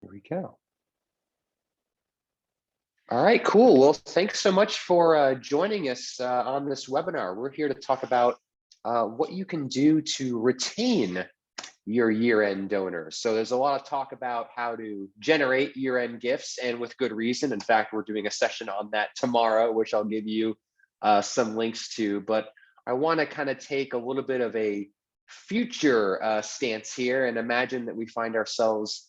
There we go. All right, cool. Well, thanks so much for joining us on this webinar. We're here to talk about what you can do to retain your year-end donors. So there's a lot of talk about how to generate year-end gifts, and with good reason. In fact, we're doing a session on that tomorrow, which I'll give you some links to. But I want to kind of take a little bit of a future stance here and imagine that we find ourselves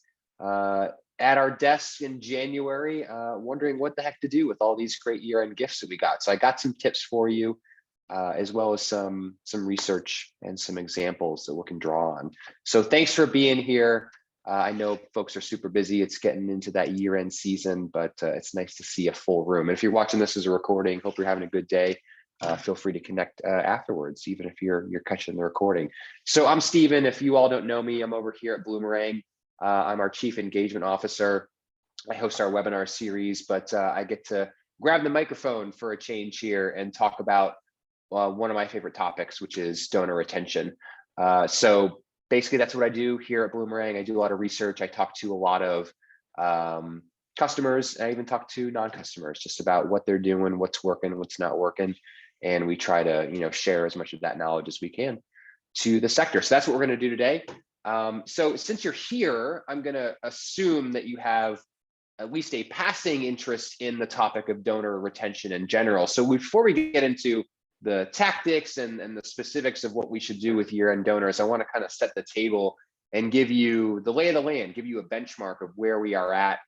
at our desks in January, wondering what the heck to do with all these great year-end gifts that we got. So I got some tips for you, as well as some research and some examples that we can draw on. So thanks for being here. I know folks are super busy. It's getting into that year-end season, but it's nice to see a full room. And if you're watching this as a recording, hope you're having a good day. Feel free to connect afterwards, even if you're catching the recording. So I'm Steven. If you all don't know me, I'm over here at Bloomerang. I'm our Chief Engagement Officer. I host our webinar series, but I get to grab the microphone for a change here and talk about one of my favorite topics, which is donor retention. So basically that's what I do here at Bloomerang. I do a lot of research. I talk to a lot of customers. I even talk to non-customers just about what they're doing, what's working, what's not working. And we try to, share as much of that knowledge as we can to the sector. So that's what we're going to do today. So since you're here, I'm going to assume that you have at least a passing interest in the topic of donor retention in general. So before we get into the tactics and the specifics of what we should do with year-end donors, I want to kind of set the table and give you the lay of the land, give you a benchmark of where we are at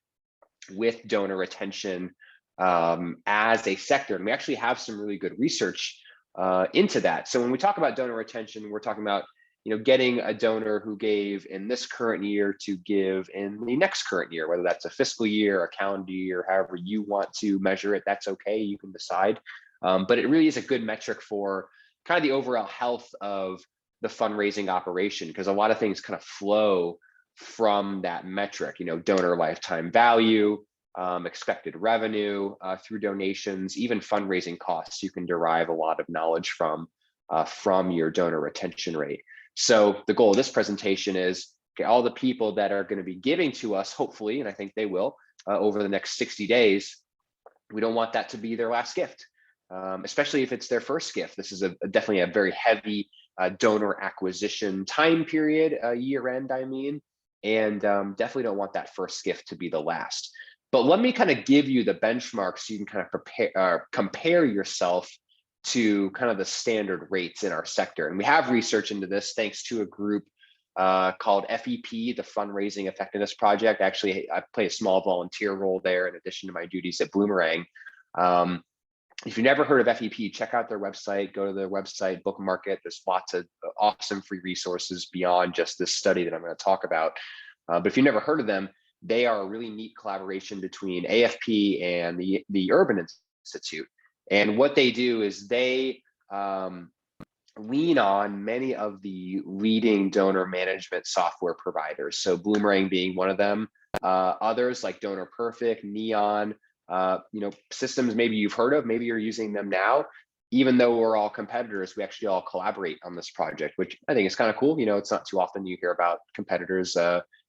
with donor retention as a sector. And we actually have some really good research into that. So when we talk about donor retention, we're talking about getting a donor who gave in this current year to give in the next current year, whether that's a fiscal year, a calendar year, however you want to measure it, that's okay, you can decide. But it really is a good metric for kind of the overall health of the fundraising operation, because a lot of things kind of flow from that metric, donor lifetime value, expected revenue through donations, even fundraising costs. You can derive a lot of knowledge from your donor retention rate. So the goal of this presentation is, okay, all the people that are going to be giving to us, hopefully, and I think they will, over the next 60 days, we don't want that to be their last gift, especially if it's their first gift. This is definitely a very heavy donor acquisition time period, year end, I mean, and definitely don't want that first gift to be the last. But let me kind of give you the benchmark so you can kind of compare yourself to kind of the standard rates in our sector. And we have research into this thanks to a group called FEP, the Fundraising Effectiveness Project. Actually, I play a small volunteer role there in addition to my duties at Bloomerang. If you've never heard of FEP, check out their website, go to their website, bookmark it. There's lots of awesome free resources beyond just this study that I'm going to talk about. But if you've never heard of them, they are a really neat collaboration between AFP and the Urban Institute. And what they do is they lean on many of the leading donor management software providers. So Bloomerang being one of them, others like Donor Perfect, Neon, systems maybe you've heard of, maybe you're using them now. Even though we're all competitors, we actually all collaborate on this project, which I think is kind of cool. It's not too often you hear about competitors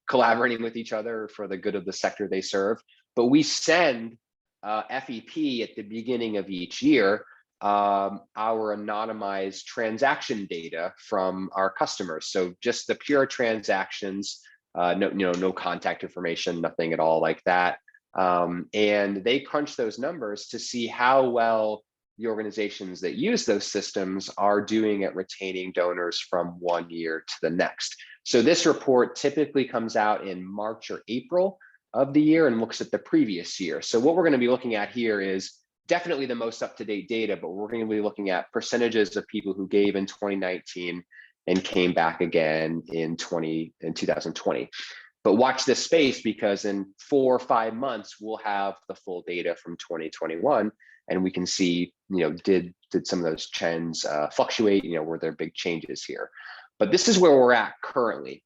collaborating with each other for the good of the sector they serve. But we send FEP at the beginning of each year our anonymized transaction data from our customers. So just the pure transactions, no contact information, nothing at all like that. And they crunch those numbers to see how well the organizations that use those systems are doing at retaining donors from one year to the next. So this report typically comes out in March or April of the year and looks at the previous year. So what we're going to be looking at here is definitely the most up-to-date data, but we're going to be looking at percentages of people who gave in 2019 and came back again in 2020. But watch this space, because in 4 or 5 months, we'll have the full data from 2021, and we can see, did some of those trends fluctuate, were there big changes here? But this is where we're at currently.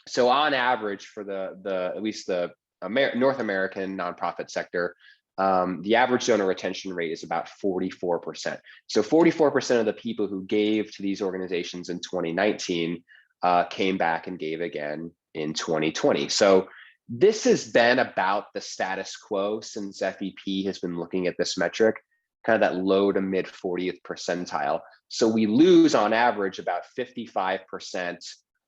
So on average for at least the North American nonprofit sector, the average donor retention rate is about 44%. So 44% of the people who gave to these organizations in 2019 came back and gave again in 2020. So This has been about the status quo since FEP has been looking at this metric, kind of that low to mid 40th percentile. So we lose on average about 55%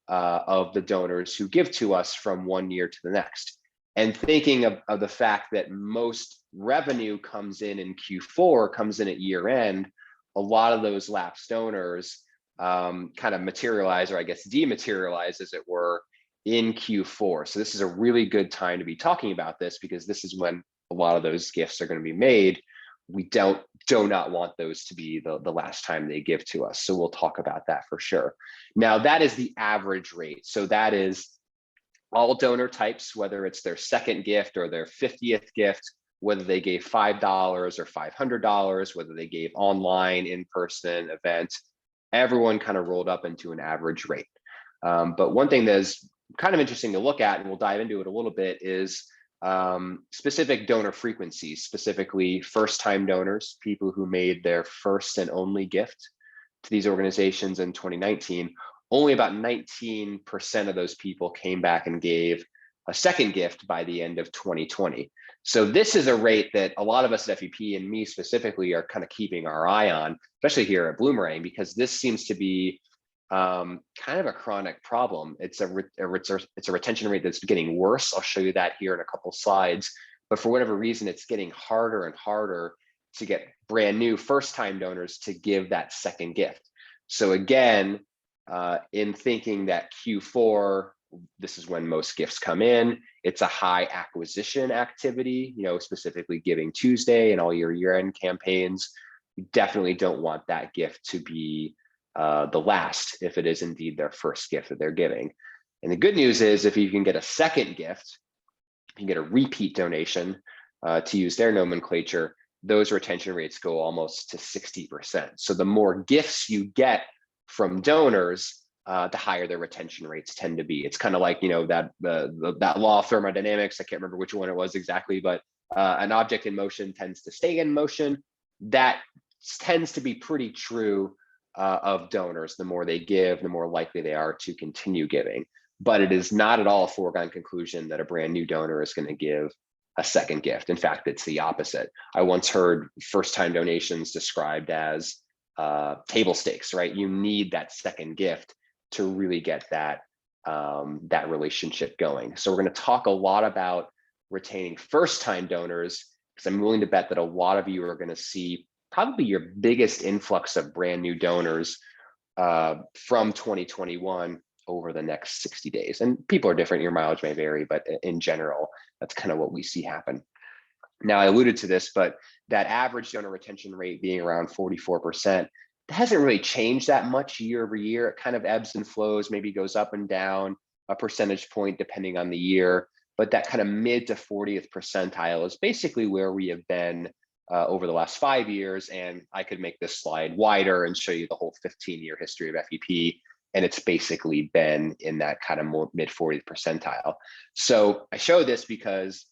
of the donors who give to us from one year to the next. And thinking of the fact that most revenue comes in Q4, comes in at year end, a lot of those lapsed donors kind of materialize, or I guess dematerialize as it were, in Q4. So this is a really good time to be talking about this, because this is when a lot of those gifts are going to be made. We do not want those to be the last time they give to us. So we'll talk about that for sure. Now, that is the average rate. So that is all donor types, whether it's their second gift or their 50th gift, whether they gave $5 or $500, whether they gave online, in-person event, everyone kind of rolled up into an average rate. But one thing that is kind of interesting to look at, and we'll dive into it a little bit, is specific donor frequencies, specifically first-time donors, people who made their first and only gift to these organizations in 2019. Only about 19% of those people came back and gave a second gift by the end of 2020. So this is a rate that a lot of us at FEP, and me specifically, are kind of keeping our eye on, especially here at Bloomerang, because this seems to be kind of a chronic problem. It's a retention rate that's getting worse. I'll show you that here in a couple slides. But for whatever reason, it's getting harder and harder to get brand new first-time donors to give that second gift. So again, in thinking that Q4, this is when most gifts come in, it's a high acquisition activity, specifically Giving Tuesday and all your year-end campaigns. You definitely don't want that gift to be the last, if it is indeed their first gift that they're giving. And the good news is, if you can get a second gift, you can get a repeat donation, to use their nomenclature, those retention rates go almost to 60%. So the more gifts you get from donors, the higher their retention rates tend to be. It's kind of like, that law of thermodynamics. I can't remember which one it was exactly, but an object in motion tends to stay in motion. That tends to be pretty true of donors. The more they give, the more likely they are to continue giving. But it is not at all a foregone conclusion that a brand new donor is going to give a second gift. In fact, it's the opposite. I once heard first-time donations described as table stakes, right? You need that second gift to really get that that relationship going. So we're going to talk a lot about retaining first-time donors, because I'm willing to bet that a lot of you are going to see probably your biggest influx of brand new donors from 2021 over the next 60 days. And people are different, your mileage may vary, but in general, that's kind of what we see happen. Now, I alluded to this, but that average donor retention rate being around 44%, it hasn't really changed that much year over year. It kind of ebbs and flows, maybe goes up and down a percentage point depending on the year. But that kind of mid to 40th percentile is basically where we have been over the last 5 years. And I could make this slide wider and show you the whole 15-year history of FEP. And it's basically been in that kind of more mid 40th percentile. So I show this because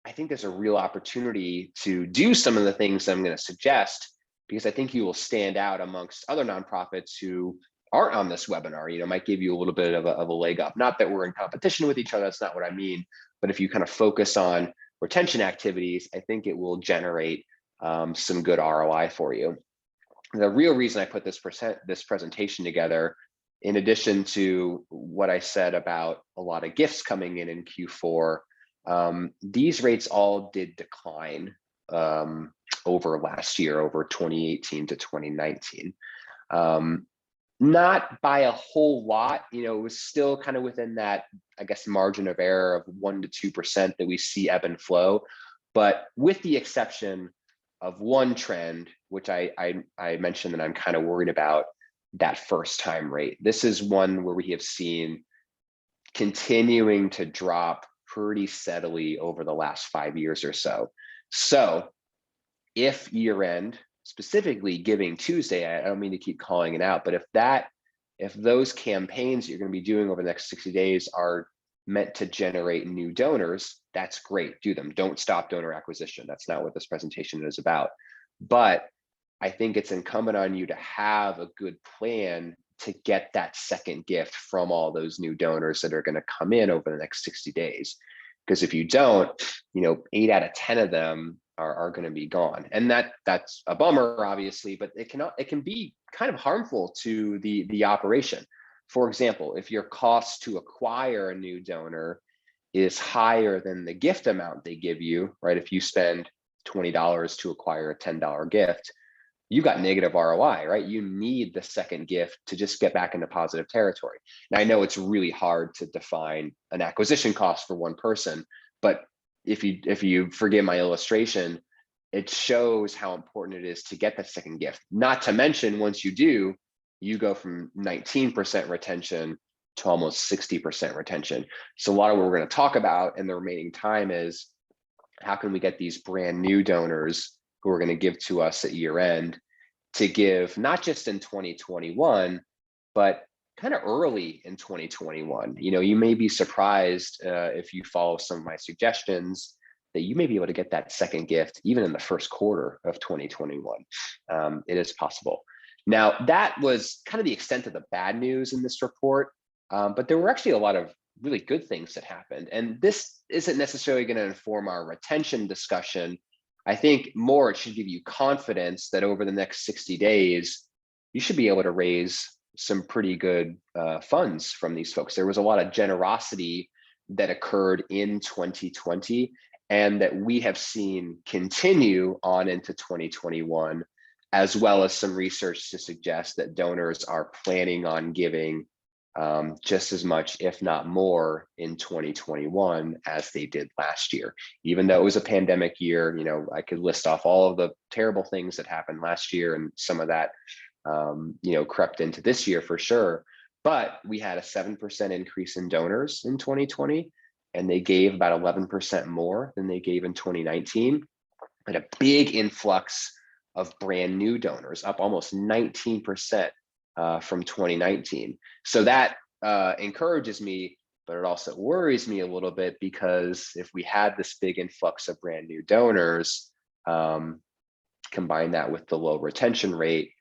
I think there's a real opportunity to do some of the things I'm going to suggest, because I think you will stand out amongst other nonprofits who aren't on this webinar. Might give you a little bit of a leg up. Not that we're in competition with each other, that's not what I mean. But if you kind of focus on retention activities, I think it will generate some good ROI for you. The real reason I put this presentation together, in addition to what I said about a lot of gifts coming in Q4, these rates all did decline over last year, over 2018 to 2019. Not by a whole lot, it was still kind of within that, I guess, margin of error of 1 to 2% that we see ebb and flow. But with the exception of one trend, which I mentioned that I'm kind of worried about, that first time rate. This is one where we have seen continuing to drop pretty steadily over the last 5 years or so. So if year end, specifically Giving Tuesday, I don't mean to keep calling it out, but if those campaigns you're going to be doing over the next 60 days are meant to generate new donors, that's great. Do them. Don't stop donor acquisition. That's not what this presentation is about. But I think it's incumbent on you to have a good plan to get that second gift from all those new donors that are going to come in over the next 60 days. Because if you don't, 8 out of 10 of them are going to be gone. And that's a bummer, obviously, but it can be kind of harmful to the operation. For example, if your cost to acquire a new donor is higher than the gift amount they give you, right? If you spend $20 to acquire a $10 gift, you got negative ROI, right? You need the second gift to just get back into positive territory. Now, I know it's really hard to define an acquisition cost for one person, but if you forgive my illustration, it shows how important it is to get that second gift. Not to mention, once you do, you go from 19% retention to almost 60% retention. So a lot of what we're going to talk about in the remaining time is how can we get these brand new donors who are going to give to us at year end to give not just in 2021, but kind of early in 2021. You may be surprised if you follow some of my suggestions that you may be able to get that second gift even in the first quarter of 2021. It is possible. Now, that was kind of the extent of the bad news in this report, but there were actually a lot of really good things that happened. And this isn't necessarily going to inform our retention discussion. I think more it should give you confidence that over the next 60 days, you should be able to raise some pretty good funds from these folks. There was a lot of generosity that occurred in 2020 and that we have seen continue on into 2021, as well as some research to suggest that donors are planning on giving just as much, if not more, in 2021 as they did last year. Even though it was a pandemic year, I could list off all of the terrible things that happened last year, and some of that, crept into this year for sure. But we had a 7% increase in donors in 2020, and they gave about 11% more than they gave in 2019, and a big influx of brand new donors, up almost 19%. From 2019. So that encourages me, but it also worries me a little bit, because if we had this big influx of brand new donors, combine that with the low retention rate,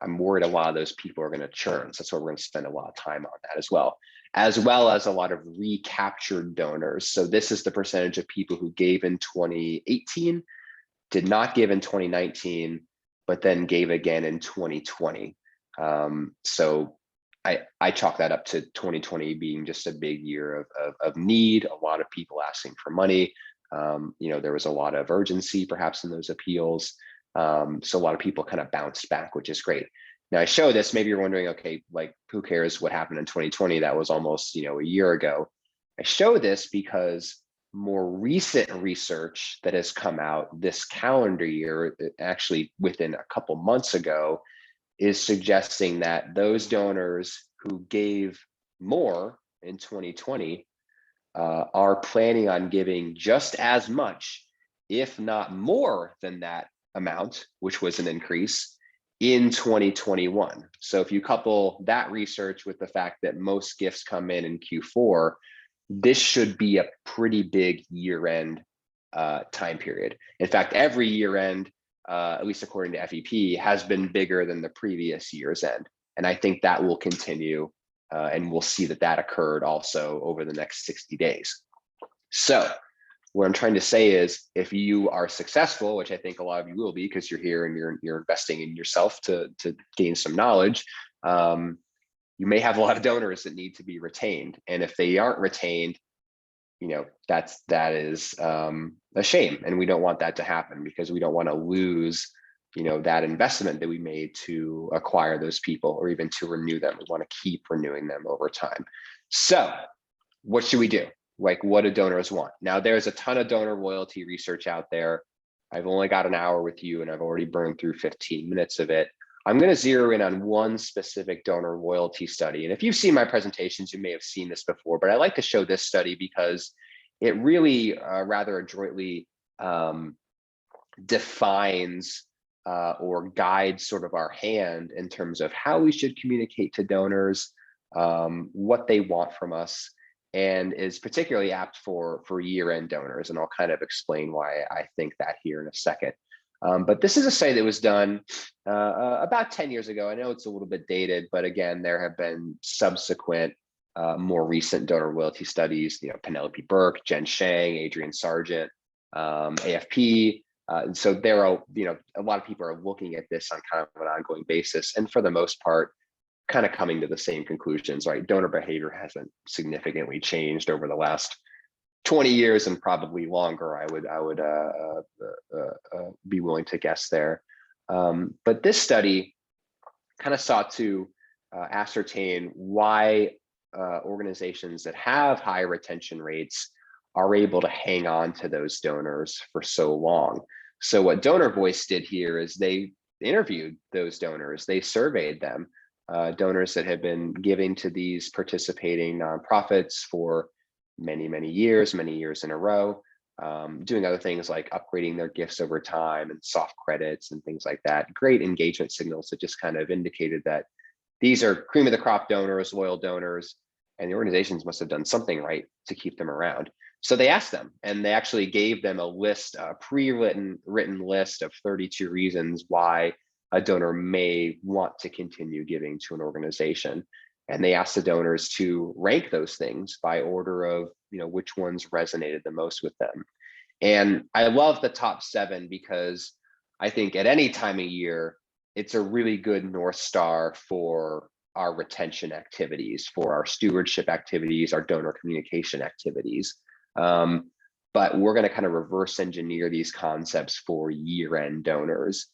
I'm worried a lot of those people are going to churn. So that's why we're going to spend a lot of time on that as well as a lot of recaptured donors. So this is the percentage of people who gave in 2018, did not give in 2019, but then gave again in 2020. So I chalk that up to 2020 being just a big year of need, a lot of people asking for money. There was a lot of urgency perhaps in those appeals. So a lot of people kind of bounced back, which is great. Now I show this, maybe you're wondering, okay, like who cares what happened in 2020? That was almost, a year ago. I show this because more recent research that has come out this calendar year, actually within a couple months ago, is suggesting that those donors who gave more in 2020 are planning on giving just as much, if not more than that amount, which was an increase, in 2021. So if you couple that research with the fact that most gifts come in Q4, this should be a pretty big year-end time period. In fact, every year-end, at least according to FEP, has been bigger than the previous year's end. And I think that will continue, and we'll see that occurred also over the next 60 days. So what I'm trying to say is, if you are successful, which I think a lot of you will be because you're here and you're investing in yourself to gain some knowledge, you may have a lot of donors that need to be retained. And if they aren't retained, that is a shame, and we don't want that to happen, because we don't want to lose that investment that we made to acquire those people, or even to renew them. We want to keep renewing them over time. So what should we do? Like, what do donors want? Now, there's a ton of donor loyalty research out there. I've only got an hour with you, and I've already burned through 15 minutes of it. I'm going to zero in on one specific donor loyalty study. And if you've seen my presentations, you may have seen this before, but I like to show this study because it really rather adroitly defines or guides sort of our hand in terms of how we should communicate to donors, what they want from us, and is particularly apt for year-end donors. And I'll kind of explain why I think that here in a second. But this is a study that was done about 10 years ago. I know it's a little bit dated, but again, there have been subsequent more recent donor loyalty studies, Penelope Burke, Jen Shang, Adrian Sargent, AFP. And so there are, a lot of people are looking at this on kind of an ongoing basis. And for the most part, kind of coming to the same conclusions, right? Donor behavior hasn't significantly changed over the last 20 years and probably longer. I would be willing to guess there. But this study kind of sought to ascertain why organizations that have high retention rates are able to hang on to those donors for so long. So what Donor Voice did here is they interviewed those donors, they surveyed them, donors that have been giving to these participating nonprofits for many years in a row, doing other things like upgrading their gifts over time and soft credits and things like that. Great engagement signals that just kind of indicated that these are cream of the crop donors, loyal donors, and the organizations must have done something right to keep them around. So they asked them, and they actually gave them a list, a pre-written list of 32 reasons why a donor may want to continue giving to an organization. And they asked the donors to rank those things by order of, which ones resonated the most with them. And I love the top 7 because I think at any time of year, it's a really good North Star for our retention activities, for our stewardship activities, our donor communication activities. But we're going to kind of reverse engineer these concepts for year-end donors,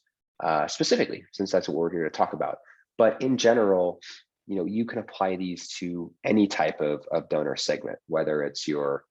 specifically, since that's what we're here to talk about. But in general, you can apply these to any type of donor segment, whether it's your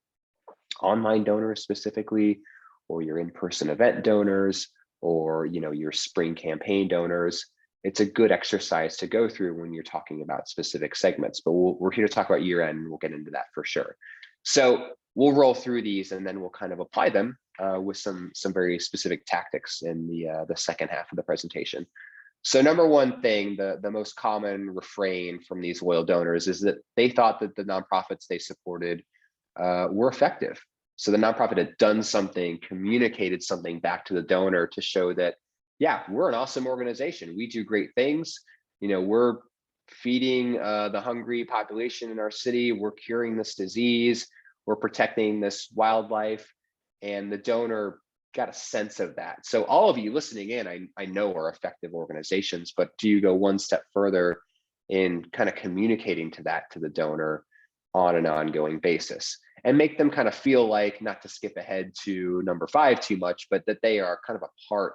online donors specifically, or your in-person event donors, or your spring campaign donors. It's a good exercise to go through when you're talking about specific segments, but we're here to talk about year-end, and we'll get into that for sure. So we'll roll through these, and then we'll kind of apply them with some very specific tactics in the second half of the presentation. So number one thing, the most common refrain from these loyal donors is that they thought that the nonprofits they supported were effective. So the nonprofit had done something, communicated something back to the donor to show that, yeah, we're an awesome organization. We do great things. We're feeding the hungry population in our city. We're curing this disease. We're protecting this wildlife. And the donor got a sense of that. So all of you listening in, I know are effective organizations, but do you go one step further in kind of communicating to the donor on an ongoing basis and make them kind of feel like, not to skip ahead to number 5 too much, but that they are kind of a part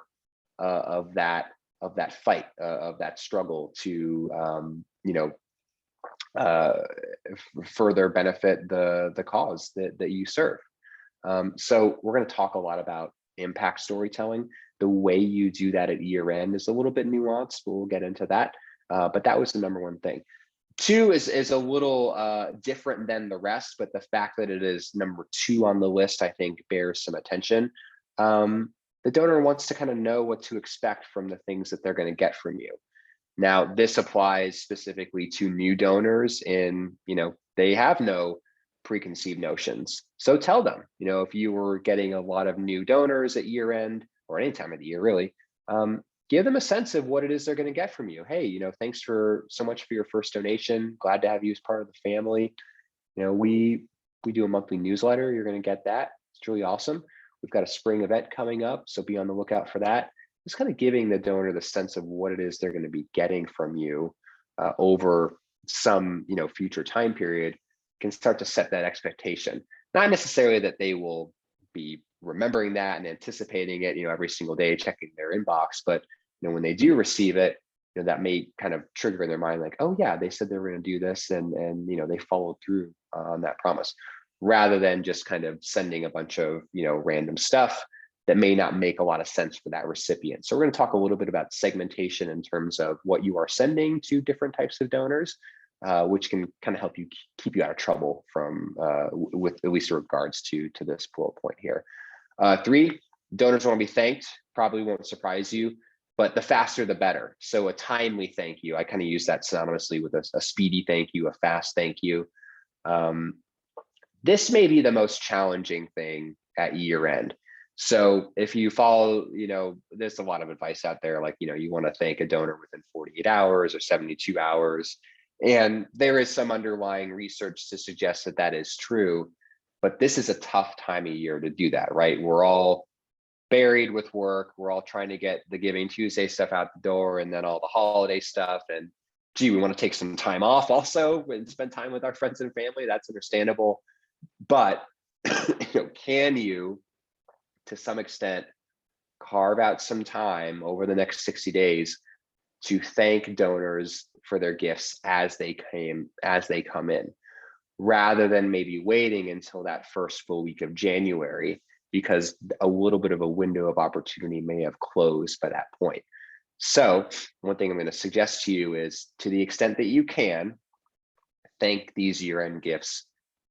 of that fight, of that struggle to further benefit the cause that you serve. So we're going to talk a lot about impact storytelling. The way you do that at year end is a little bit nuanced, but we'll get into that. But that was the number one thing. 2 is a little different than the rest, but the fact that it is number 2 on the list, I think, bears some attention. The donor wants to kind of know what to expect from the things that they're going to get from you. Now, this applies specifically to new donors in, they have no preconceived notions. So tell them, if you were getting a lot of new donors at year end or any time of the year, really, give them a sense of what it is they're going to get from you. Hey, thanks for so much for your first donation. Glad to have you as part of the family. We do a monthly newsletter. You're going to get that. It's really awesome. We've got a spring event coming up, so be on the lookout for that. Just kind of giving the donor the sense of what it is they're going to be getting from you over some future time period can start to set that expectation. Not necessarily that they will be remembering that and anticipating it, every single day, checking their inbox, but when they do receive it, that may kind of trigger in their mind, like, oh yeah, they said they were going to do this, and they followed through on that promise, rather than just kind of sending a bunch of random stuff that may not make a lot of sense for that recipient. So we're going to talk a little bit about segmentation in terms of what you are sending to different types of donors, which can kind of help you keep you out of trouble from with at least in regards to this bullet point here. 3, donors want to be thanked. Probably won't surprise you, but the faster the better. So a timely thank you, I kind of use that synonymously with a speedy thank you, a fast thank you. This may be the most challenging thing at year end. So if you follow, there's a lot of advice out there, like, you want to thank a donor within 48 hours or 72 hours. And there is some underlying research to suggest that that is true, but this is a tough time of year to do that, right? We're all buried with work. We're all trying to get the Giving Tuesday stuff out the door, and then all the holiday stuff. And gee, we want to take some time off also and spend time with our friends and family. That's understandable. But can you, to some extent, carve out some time over the next 60 days to thank donors for their gifts as they come in, rather than maybe waiting until that first full week of January, because a little bit of a window of opportunity may have closed by that point. So one thing I'm going to suggest to you is, to the extent that you can, thank these year-end gifts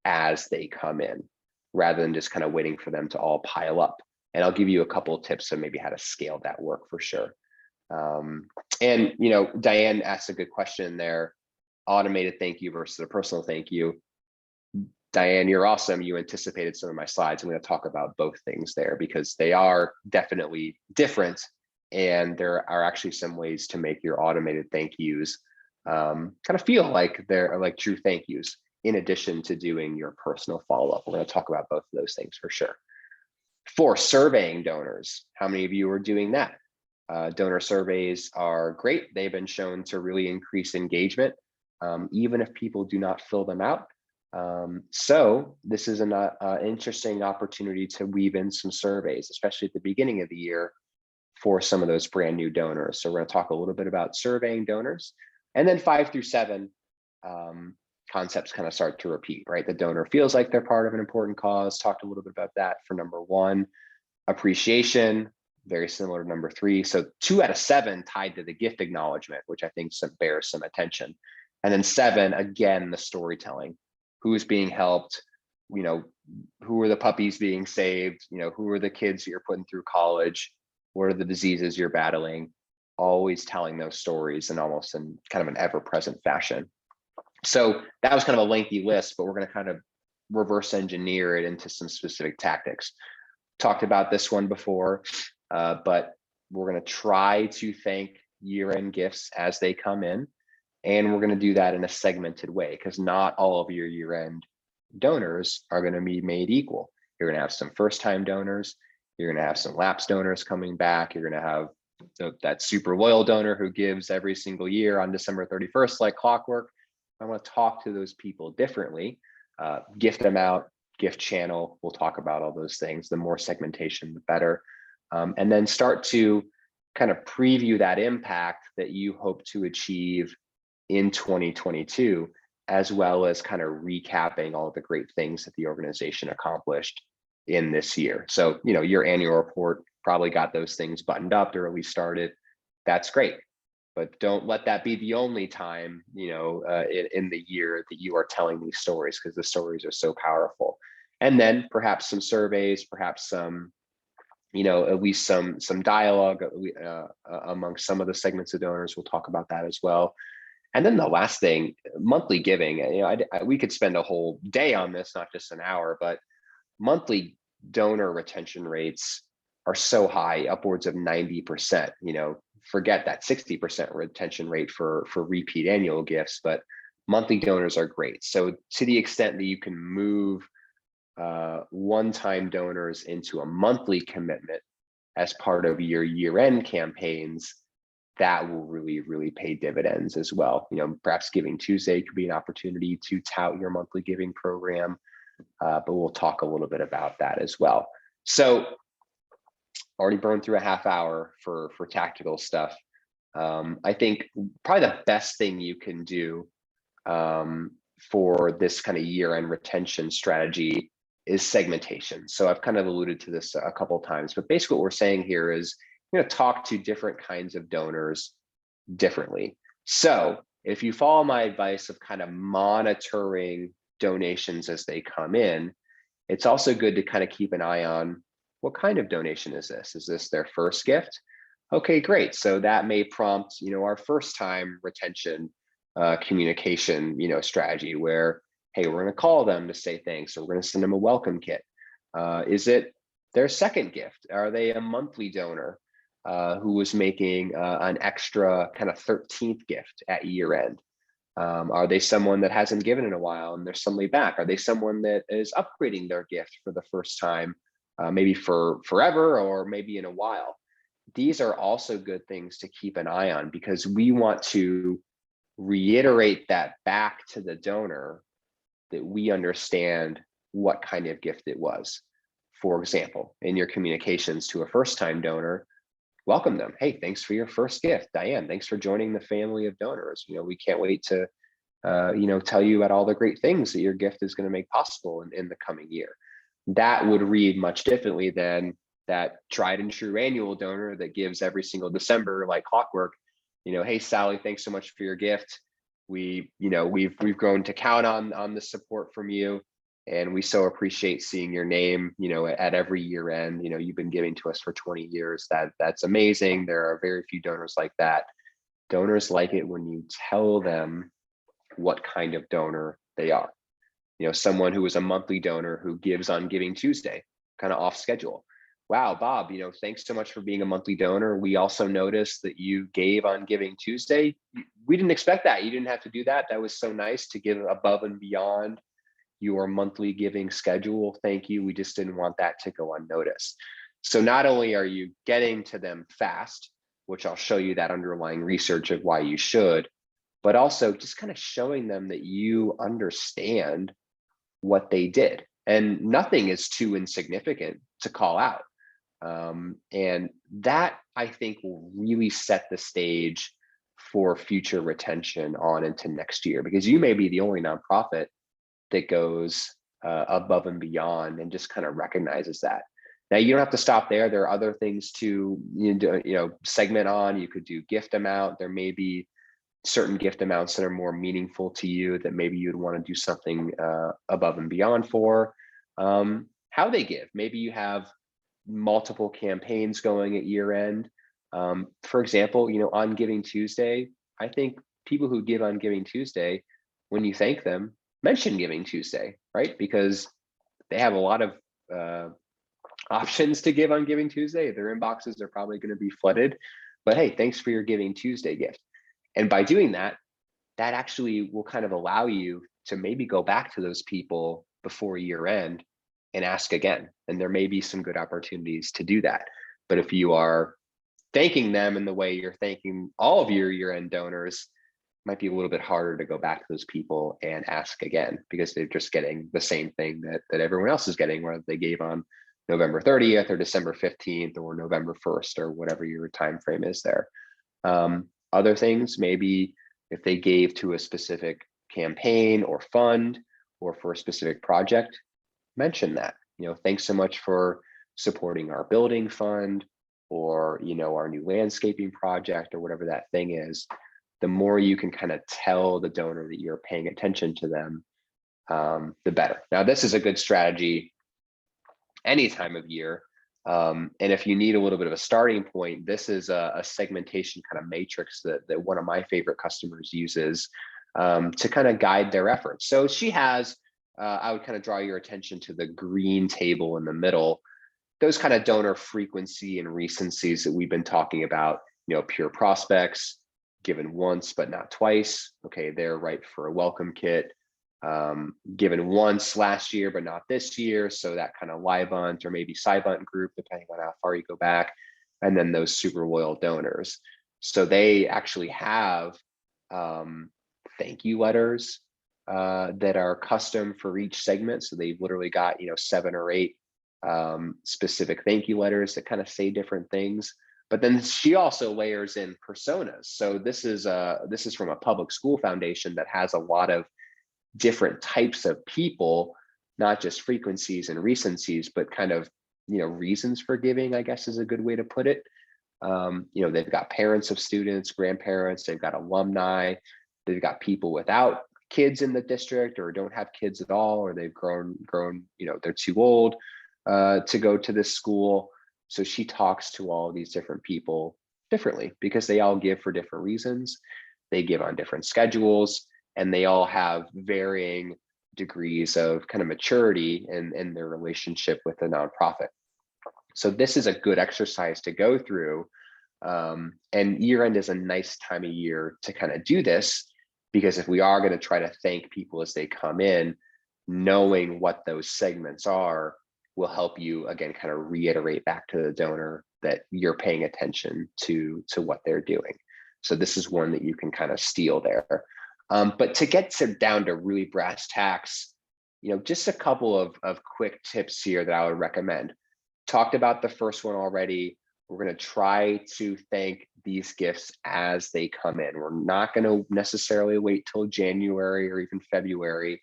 as they come in, rather than just kind of waiting for them to all pile up. And I'll give you a couple of tips on maybe how to scale that work for sure. And Diane asked a good question there: automated thank you versus a personal thank you. Diane, you're awesome. You anticipated some of my slides. I'm going to talk about both things there, because they are definitely different. And there are actually some ways to make your automated thank yous kind of feel like they're like true thank yous, in addition to doing your personal follow-up. We're going to talk about both of those things for sure. For surveying donors, how many of you are doing that? Donor surveys are great. They've been shown to really increase engagement, even if people do not fill them out. So this is an interesting opportunity to weave in some surveys, especially at the beginning of the year, for some of those brand new donors. So we're going to talk a little bit about surveying donors, and then 5 through 7 concepts kind of start to repeat, right? The donor feels like they're part of an important cause. Talked a little bit about that for number 1. Appreciation, very similar to number 3. So 2 out of 7 tied to the gift acknowledgement, which I think bears some attention. And then 7, again, the storytelling. Who's being helped? Who are the puppies being saved? Who are the kids you're putting through college? What are the diseases you're battling? Always telling those stories, and almost in kind of an ever-present fashion. So that was kind of a lengthy list, but we're going to kind of reverse engineer it into some specific tactics. Talked about this one before, but we're going to try to thank year-end gifts as they come in. And we're going to do that in a segmented way, because not all of your year-end donors are going to be made equal. You're going to have some first-time donors. You're going to have some lapsed donors coming back. You're going to have that super loyal donor who gives every single year on December 31st like clockwork. I want to talk to those people differently, gift them out, gift channel. We'll talk about all those things. The more segmentation, the better. And then start to kind of preview that impact that you hope to achieve in 2022, as well as kind of recapping all the great things that the organization accomplished in this year. So, your annual report probably got those things buttoned up, or at least started. That's great. But don't let that be the only time, in the year that you are telling these stories, because the stories are so powerful. And then perhaps some surveys, perhaps some, at least some dialogue among some of the segments of donors. We'll talk about that as well. And then the last thing, monthly giving. We could spend a whole day on this, not just an hour, but monthly donor retention rates are so high, upwards of 90%. Forget that 60% retention rate for repeat annual gifts, but monthly donors are great. So to the extent that you can move one-time donors into a monthly commitment as part of your year-end campaigns, that will really, really pay dividends as well. Perhaps Giving Tuesday could be an opportunity to tout your monthly giving program, but we'll talk a little bit about that as well. So already burned through a half hour for tactical stuff. I think probably the best thing you can do for this kind of year-end retention strategy is segmentation. So I've kind of alluded to this a couple of times, but basically what we're saying here is, talk to different kinds of donors differently. So if you follow my advice of kind of monitoring donations as they come in, it's also good to kind of keep an eye on, what kind of donation is this? Is this their first gift? Okay, great. So that may prompt, our first time retention communication, strategy where, hey, we're going to call them to say thanks, or we're going to send them a welcome kit. Is it their second gift? Are they a monthly donor who was making an extra kind of 13th gift at year end? Are they someone that hasn't given in a while and they're suddenly back? Are they someone that is upgrading their gift for the first time, maybe for forever or maybe in a while? These are also good things to keep an eye on, because we want to reiterate that back to the donor that we understand what kind of gift it was. For example, in your communications to a first-time donor, welcome them. Hey, thanks for your first gift. Diane, thanks for joining the family of donors. We can't wait to tell you about all the great things that your gift is going to make possible in the coming year. That would read much differently than that tried and true annual donor that gives every single December like clockwork. Hey Sally, thanks so much for your gift. We've grown to count on the support from you, and we so appreciate seeing your name at every year end. You've been giving to us for 20 years. That's amazing. There are very few donors like that. Donors like it when you tell them what kind of donor they are. Someone who is a monthly donor who gives on Giving Tuesday, kind of off schedule. Wow, Bob, thanks so much for being a monthly donor. We also noticed that you gave on Giving Tuesday. We didn't expect that. You didn't have to do that. That was so nice to give above and beyond your monthly giving schedule. Thank you. We just didn't want that to go unnoticed. So not only are you getting to them fast, which I'll show you that underlying research of why you should, but also just kind of showing them that you understand what they did. And nothing is too insignificant to call out. And that, I think, will really set the stage for future retention on into next year, because you may be the only nonprofit that goes above and beyond and just kind of recognizes that. Now, you don't have to stop there. There are other things to segment on. You could do gift amount. There may be certain gift amounts that are more meaningful to you that maybe you'd want to do something above and beyond for. How they give. Maybe you have multiple campaigns going at year end. For example, on Giving Tuesday, I think people who give on Giving Tuesday, when you thank them, mention Giving Tuesday, right? Because they have a lot of options to give on Giving Tuesday. Their inboxes are probably going to be flooded, but hey, thanks for your Giving Tuesday gift. And by doing that, that actually will kind of allow you to maybe go back to those people before year end and ask again. And there may be some good opportunities to do that. But if you are thanking them in the way you're thanking all of your year end donors, it might be a little bit harder to go back to those people and ask again, because they're just getting the same thing that everyone else is getting, whether they gave on November 30th or December 15th or November 1st or whatever your time frame is there. Other things, maybe if they gave to a specific campaign or fund or for a specific project, mention that. Thanks so much for supporting our building fund or our new landscaping project or whatever that thing is. The more you can kind of tell the donor that you're paying attention to them, the better. Now, this is a good strategy any time of year. And if you need a little bit of a starting point, this is a segmentation kind of matrix that one of my favorite customers uses to kind of guide their efforts. So she has, I would kind of draw your attention to the green table in the middle, those kind of donor frequency and recencies that we've been talking about, pure prospects, given once but not twice. Okay, they're right for a welcome kit. Given once last year, but not this year. So that kind of Livebunt or maybe SciBunt group, depending on how far you go back. And then those super loyal donors. So they actually have thank you letters that are custom for each segment. So they've literally got, 7 or 8 specific thank you letters that kind of say different things. But then she also layers in personas. So this is from a public school foundation that has a lot of different types of people, not just frequencies and recencies, but kind of, reasons for giving, I guess is a good way to put it. They've got parents of students, grandparents, they've got alumni, they've got people without kids in the district or don't have kids at all, or they've grown, they're too old to go to this school. So she talks to all of these different people differently because they all give for different reasons. They give on different schedules, and they all have varying degrees of kind of maturity in their relationship with the nonprofit. So this is a good exercise to go through. And year end is a nice time of year to kind of do this Because if we are going to try to thank people as they come in, knowing what those segments are will help you, again, kind of reiterate back to the donor that you're paying attention to what they're doing. So this is one that you can kind of steal there. But to get down to really brass tacks, just a couple of quick tips here that I would recommend. Talked about the first one already. We're going to try to thank these gifts as they come in. We're not going to necessarily wait till January or even February.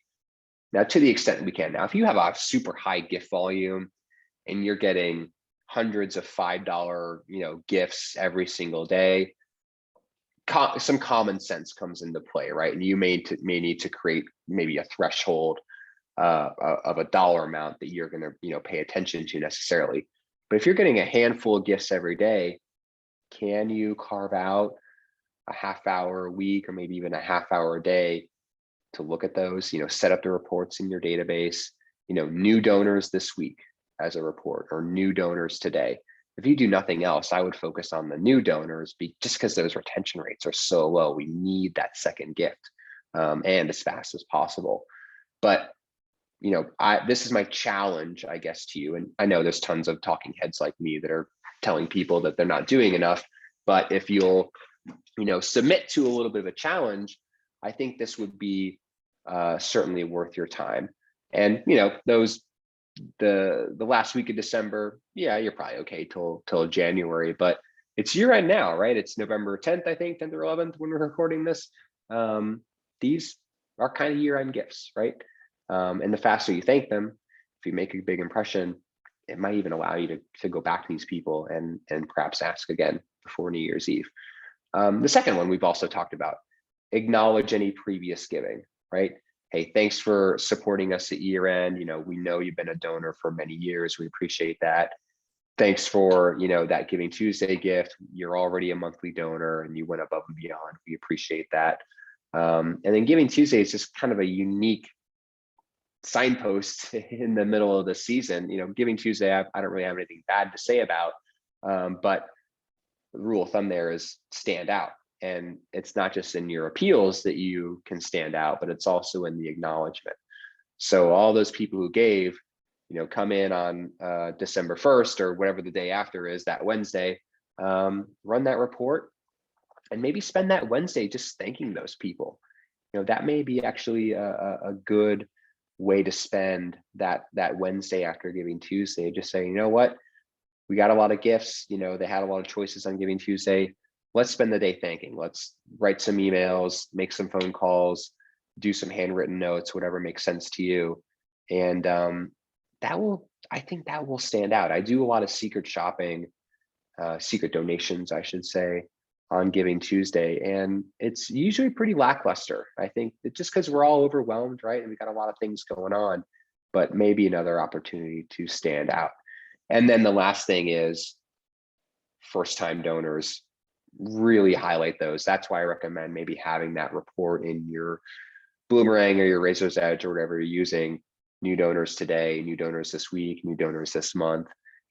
Now, to the extent we can. Now, if you have a super high gift volume and you're getting hundreds of $5, gifts every single day, some common sense comes into play, right? And you may need to create maybe a threshold of a dollar amount that you're going to pay attention to necessarily. But if you're getting a handful of gifts every day, can you carve out a half hour a week or maybe even a half hour a day to look at those, set up the reports in your database, new donors this week as a report, or new donors today. If you do nothing else, I would focus on the new donors just because those retention rates are so low. We need that second gift and as fast as possible. But this is my challenge, I guess, to you. And I know there's tons of talking heads like me that are telling people that they're not doing enough. But if you'll, submit to a little bit of a challenge, I think this would be certainly worth your time. And the last week of December, yeah, you're probably okay till January. But it's year end now, right? It's November 10th, I think, 10th or 11th when we're recording this. These are kind of year end gifts, right? And the faster you thank them, if you make a big impression, it might even allow you to go back to these people and perhaps ask again before New Year's Eve. The second one we've also talked about, acknowledge any previous giving, right? Hey, thanks for supporting us at year end. We know you've been a donor for many years. We appreciate that. Thanks for, that Giving Tuesday gift. You're already a monthly donor and you went above and beyond. We appreciate that. And then Giving Tuesday is just kind of a unique signpost in the middle of the season. Giving Tuesday, I don't really have anything bad to say about, but the rule of thumb there is stand out. And it's not just in your appeals that you can stand out, but it's also in the acknowledgement. So all those people who gave, come in on December 1st or whatever the day after is, that Wednesday, run that report and maybe spend that Wednesday just thanking those people. That may be actually a good way to spend that Wednesday after Giving Tuesday. Just say, what, we got a lot of gifts, they had a lot of choices on Giving Tuesday. Let's spend the day thanking. Let's write some emails, make some phone calls, do some handwritten notes, whatever makes sense to you. And I think that will stand out. I do a lot of secret shopping, secret donations, I should say, on Giving Tuesday. And it's usually pretty lackluster. I think just because we're all overwhelmed, right? And we got a lot of things going on, but maybe another opportunity to stand out. And then the last thing is first-time donors. Really highlight those. That's why I recommend maybe having that report in your Boomerang or your Razor's Edge or whatever you're using. New donors today, new donors this week, new donors this month,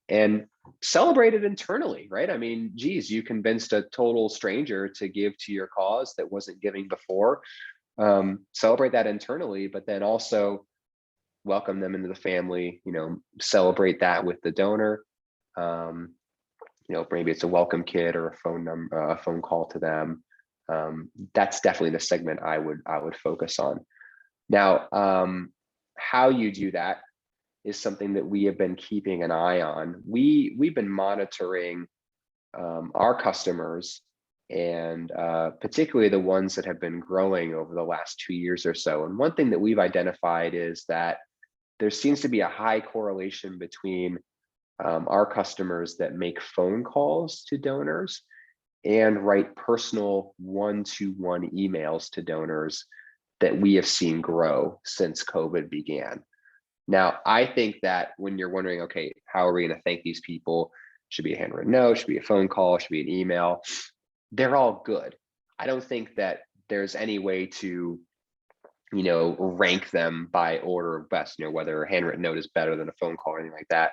and celebrate it internally, right? I mean, geez, you convinced a total stranger to give to your cause that wasn't giving before. Celebrate that internally, but then also welcome them into the family, celebrate that with the donor. Maybe it's a welcome kit or a phone call to them. That's definitely the segment I would focus on. Now, how you do that is something that we have been keeping an eye on. We've been monitoring our customers, and particularly the ones that have been growing over the last 2 years or so. And one thing that we've identified is that there seems to be a high correlation between our customers that make phone calls to donors and write personal one-to-one emails to donors that we have seen grow since COVID began. Now, I think that when you're wondering, okay, how are we going to thank these people? Should be a handwritten note, should be a phone call, should be an email. They're all good. I don't think that there's any way to, rank them by order of best, whether a handwritten note is better than a phone call or anything like that.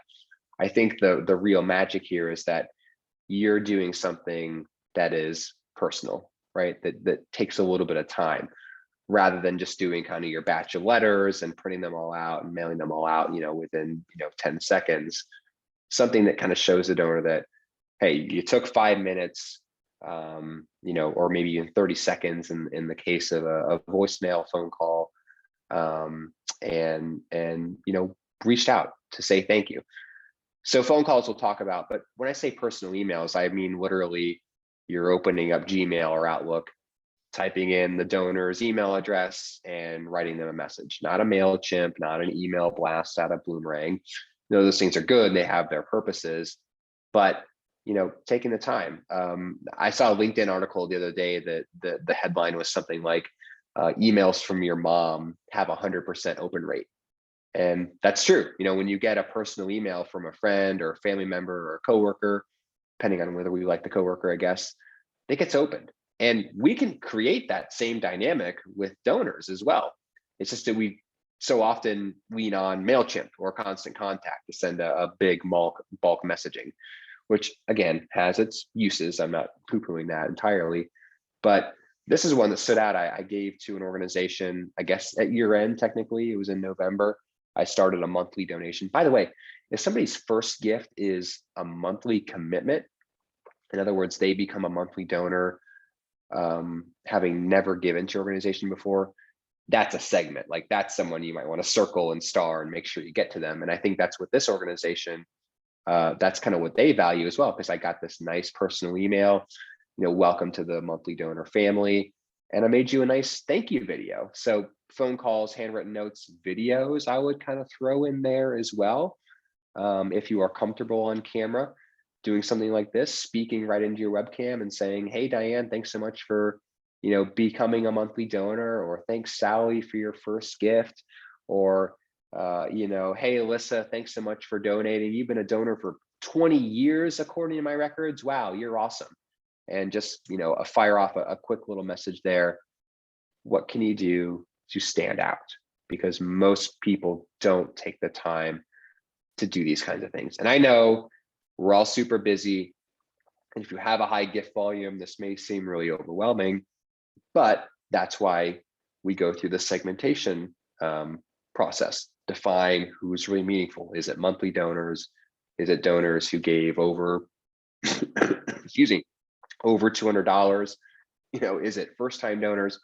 I think the real magic here is that you're doing something that is personal, right? That takes a little bit of time. rather than just doing kind of your batch of letters and printing them all out and mailing them all out, within 10 seconds. Something that kind of shows the donor that, hey, you took 5 minutes, or maybe even 30 seconds in the case of a voicemail phone call, and reached out to say thank you. So phone calls we'll talk about, but when I say personal emails, I mean literally you're opening up Gmail or Outlook, typing in the donor's email address and writing them a message, not a MailChimp, not an email blast out of Boomerang. Those things are good. They have their purposes, but taking the time. I saw a LinkedIn article the other day that the headline was something like, emails from your mom have 100% open rate. And that's true. When you get a personal email from a friend or a family member or a coworker, depending on whether we like the coworker, I guess, it gets opened. And we can create that same dynamic with donors as well. It's just that we so often lean on MailChimp or Constant Contact to send a big bulk messaging, which again has its uses. I'm not poo-pooing that entirely, but this is one that stood out. I gave to an organization, I guess at year end, technically, it was in November. I started a monthly donation. By the way, if somebody's first gift is a monthly commitment, in other words, they become a monthly donor, having never given to your organization before, that's a segment. Like that's someone you might want to circle and star and make sure you get to them. And I think that's what this organization, that's kind of what they value as well, because I got this nice personal email, welcome to the monthly donor family. And I made you a nice thank you video. So phone calls, handwritten notes, videos, I would kind of throw in there as well. If you are comfortable on camera, doing something like this, speaking right into your webcam and saying, hey, Diane, thanks so much for, becoming a monthly donor, or thanks, Sally, for your first gift, or, hey, Alyssa, thanks so much for donating. You've been a donor for 20 years, according to my records. Wow, you're awesome. And just, fire off a quick little message there. What can you do to stand out? Because most people don't take the time to do these kinds of things. And I know we're all super busy. And if you have a high gift volume, this may seem really overwhelming, but that's why we go through the segmentation process. Define who's really meaningful. Is it monthly donors? Is it donors who gave over, excuse me, over $200? Is it first-time donors?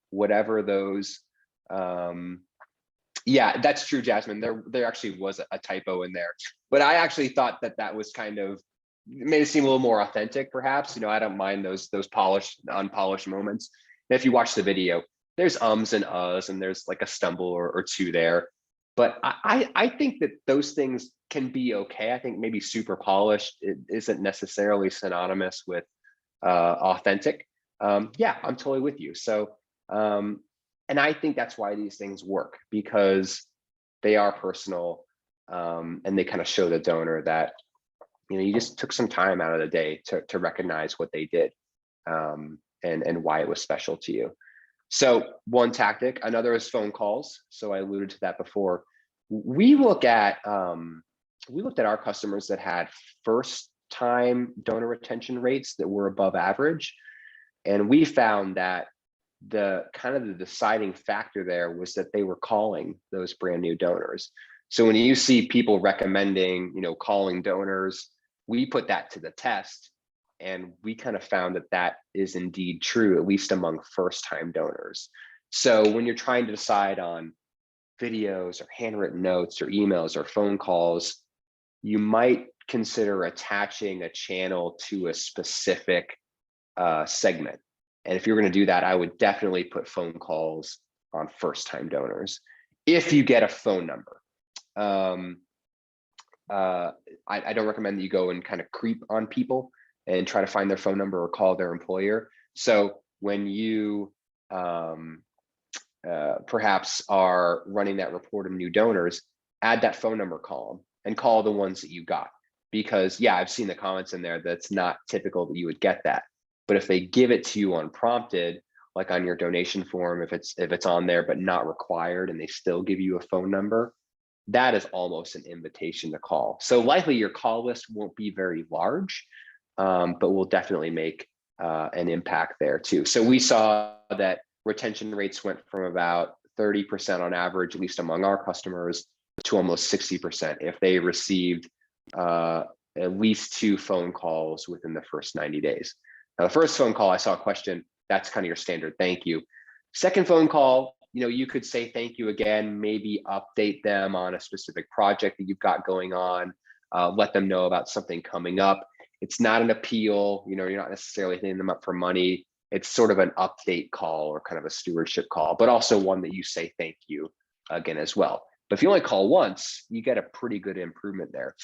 Whatever those, yeah, that's true, Jasmine. There actually was a typo in there, but I actually thought that was kind of made it seem a little more authentic, perhaps. I don't mind those polished, unpolished moments. And if you watch the video, there's ums and uhs, and there's like a stumble or two there. But I think that those things can be okay. I think maybe super polished, it isn't necessarily synonymous with authentic. Yeah, I'm totally with you. So, and I think that's why these things work, because they are personal, and they kind of show the donor that, you just took some time out of the day to recognize what they did, and why it was special to you. So one tactic. Another is phone calls. So I alluded to that before. We looked at our customers that had first time donor retention rates that were above average. And we found that the deciding factor there was that they were calling those brand new donors. So when you see people recommending, calling donors, we put that to the test, and we kind of found that is indeed true, at least among first-time donors. So when you're trying to decide on videos or handwritten notes or emails or phone calls, you might consider attaching a channel to a specific segment. And if you're going to do that, I would definitely put phone calls on first-time donors. If you get a phone number, I don't recommend that you go and kind of creep on people and try to find their phone number or call their employer. So when you perhaps are running that report of new donors, add that phone number column and call the ones that you got. Because yeah, I've seen the comments in there that's not typical that you would get that. But if they give it to you unprompted, like on your donation form, if it's on there but not required, and they still give you a phone number, that is almost an invitation to call. So likely your call list won't be very large, but will definitely make an impact there too. So we saw that retention rates went from about 30% on average, at least among our customers, to almost 60% if they received at least 2 phone calls within the first 90 days. Now, the first phone call, I saw a question, that's kind of your standard thank you. Second phone call, you could say thank you again, maybe update them on a specific project that you've got going on, let them know about something coming up. It's not an appeal, you're not necessarily hitting them up for money. It's sort of an update call or kind of a stewardship call, but also one that you say thank you again as well. But if you only call once, you get a pretty good improvement there.